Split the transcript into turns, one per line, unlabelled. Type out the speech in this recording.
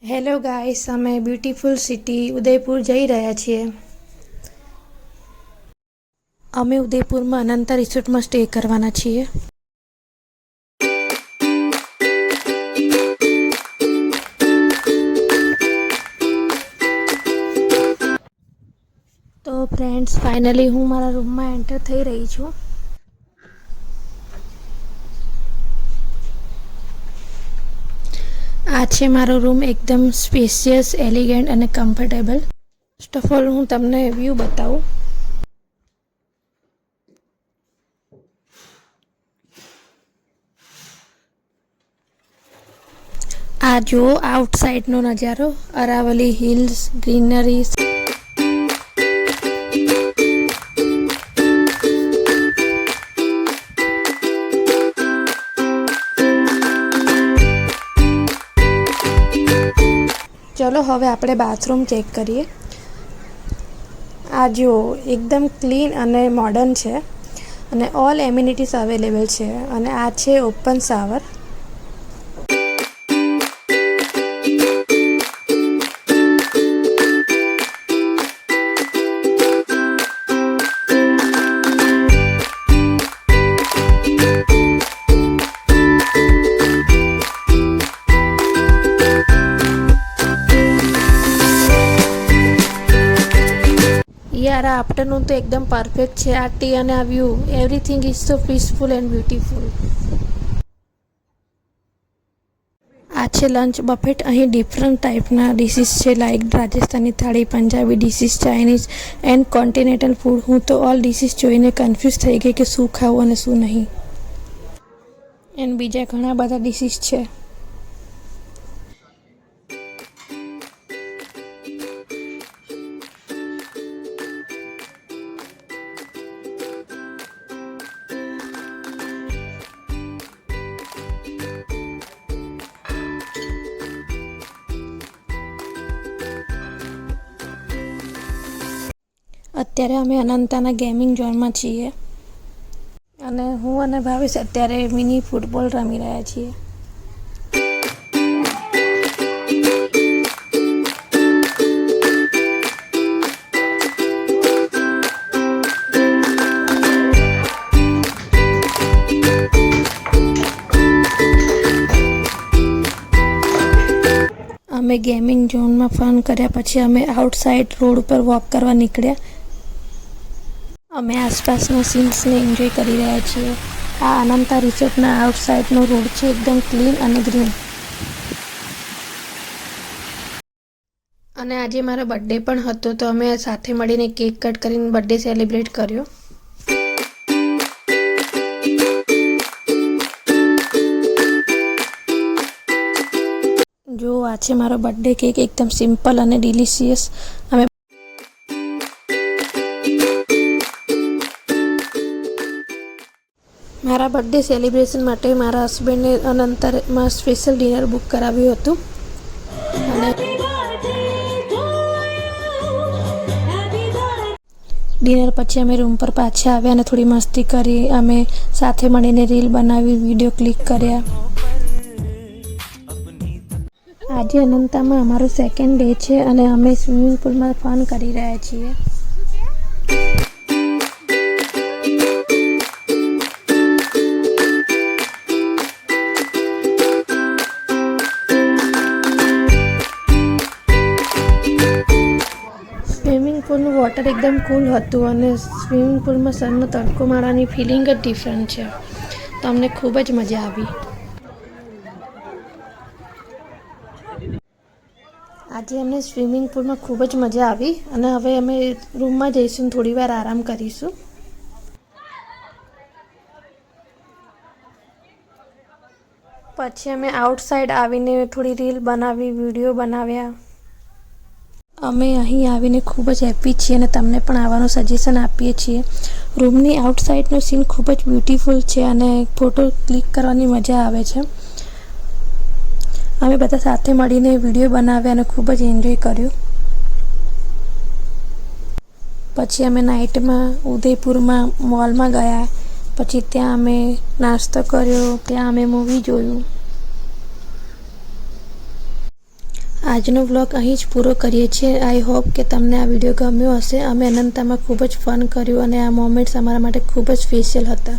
Hello guys, અમે beautiful city Udaipur જઈ રહ્યા છીએ. અમે ઉદયપુરમાં અનંતા રિસોર્ટમાં સ્ટે કરવાના છીએ. તો ફ્રેન્ડ્સ, ફાઇનલી હું મારા રૂમમાં એન્ટર થઈ રહી છું. આ છે મારો રૂમ, એકદમ સ્પેશિયસ, એલિગન્ટ અને કમ્ફર્ટેબલ. ફર્સ્ટ ઓફ ઓલ હું તમને વ્યૂ બતાવું. આ જુઓ આઉટસાઇડનો નજારો, અરાવલી હિલ્સ, ગ્રીનરી. ચલો હવે આપણે બાથરૂમ ચેક કરીએ. આ જુઓ એકદમ ક્લીન અને મોડર્ન છે અને ઓલ એમ્યુનિટીઝ અવેલેબલ છે. અને આ છે ઓપન શાવર. યાર, આ આફ્ટરનૂન તો એકદમ પરફેક્ટ છે. આ ટી અને આ view, everything is so peaceful and beautiful. આ છે લંચ બફેટ. અહીં ડિફરન્ટ ટાઈપના ડિશિસ છે, લાઈક રાજસ્થાની થાળી, Punjabi dishes, Chinese and continental food. હું તો ઓલ ડિશિસ જોઈને કન્ફ્યુઝ થઈ ગઈ કે શું ખાવું અને શું નહીં. એન્ડ બીજા ઘણા બધા ડિશિસ છે. અત્યારે અમે અનંતાના ગેમિંગ ઝોનમાં છીએ અને હું અને ભાવેશ અત્યારે મિની ફૂટબોલ રમી રહ્યા છીએ. અમે ગેમિંગ ઝોનમાં ફન કર્યા પછી અમે આઉટસાઇડ રોડ ઉપર વોક કરવા નીકળ્યા. અમે આસપાસના સીન્સને એન્જોય કરી રહ્યા છીએ. આ અનંતા રિસોર્ટના આઉટસાઇડનો રોડ છે, એકદમ ક્લીન અને ગ્રીન. અને આજે મારો બર્થડે પણ હતો, તો અમે સાથે મળીને કેક કટ કરીને બર્થડે સેલિબ્રેટ કર્યો. જો આ છે મારો બર્થડે કેક, એકદમ સિમ્પલ અને ડિલિશિયસ. અમે મારા બર્થડે સેલિબ્રેશન માટે મારા હસબન્ડે અનંતમાં સ્પેશિયલ ડિનર બુક કરાવ્યું હતું. અને ડિનર પછી અમે રૂમ પર પાછા આવ્યા અને થોડી મસ્તી કરી. અમે સાથે મળીને રીલ બનાવી, વિડીયો ક્લિક કર્યા. આજે અનંતામાં અમારો સેકન્ડ ડે છે અને અમે સ્વિમિંગ પુલમાં ફન કરી રહ્યા છીએ. સ્વિમિંગ પુલનું વોટર એકદમ કૂલ હતું અને સ્વિમિંગ પુલમાં સનનો તડકો મારવાની ફિલિંગ જ ડિફરન્ટ છે. તો અમને ખૂબ જ મજા આવી. આજે અમને સ્વિમિંગ પુલમાં ખૂબ જ મજા આવી અને હવે અમે રૂમમાં જઈશું, થોડી વાર આરામ કરીશું. પછી અમે આઉટસાઇડ આવીને થોડી રીલ બનાવી, વિડીયો બનાવ્યા. અમે અહીં આવીને ખૂબ જ હેપી છીએ અને તમને પણ આવવાનું સજેશન આપીએ છીએ. રૂમની આઉટસાઇડનો સીન ખૂબ જ બ્યુટીફુલ છે અને ફોટો ક્લિક કરવાની મજા આવે છે. અમે બધા સાથે મળીને વિડીયો બનાવ્યા અને ખૂબ જ એન્જોય કર્યું. પછી અમે નાઇટમાં ઉદયપુરમાં મોલમાં ગયા. પછી ત્યાં અમે નાસ્તો કર્યો, ત્યાં અમે મૂવી જોયું. આજનો વ્લોગ અહીં જ પૂરો કરીએ છીએ. આઈ હોપ કે તમને આ વિડીયો ગમ્યો હશે. અમે અનંતામાં ખૂબ જ ફન કર્યું અને આ મોમેન્ટ્સ અમારા માટે ખૂબ જ સ્પેશિયલ હતા.